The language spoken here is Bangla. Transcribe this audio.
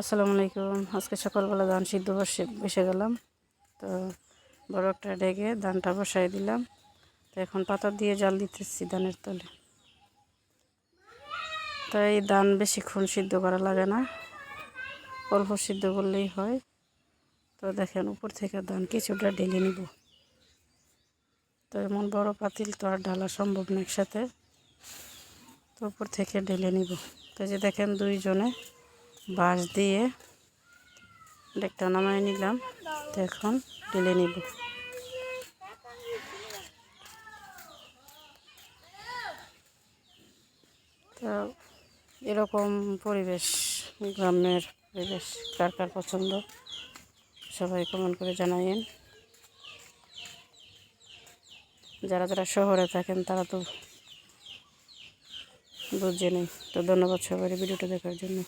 আসসালামু আলাইকুম। আজকে সকালবেলা ধান সিদ্ধ বসে গেলাম। তো বড় একটা ডেগে ধানটা বসাই দিলাম। তো এখন পাতা দিয়ে জাল দিতেছি ধানের তলে। তো এই ধান বেশিক্ষণ সিদ্ধ করা লাগে না, অল্প সিদ্ধ করলেই হয়। তো দেখেন উপর থেকে ধান কিছুটা ঢেলে নিব। তো এমন বড় পাতিল তো আর ঢালা সম্ভব না একসাথে, তো উপর থেকে ঢেলে নিব। তো যে দেখেন দুইজনে বাঁশ দিয়ে ডেকটা নামাই নিলাম। তো এখন ঢেলে নিব। তো এরকম পরিবেশ, গ্রামের পরিবেশ কার কার পছন্দ সবাই কমেন্ট করে জানাইন। যারা যারা শহরে থাকেন তারা তো বুঝে নেই। তো ধন্যবাদ সবাই ভিডিওটা দেখার জন্য।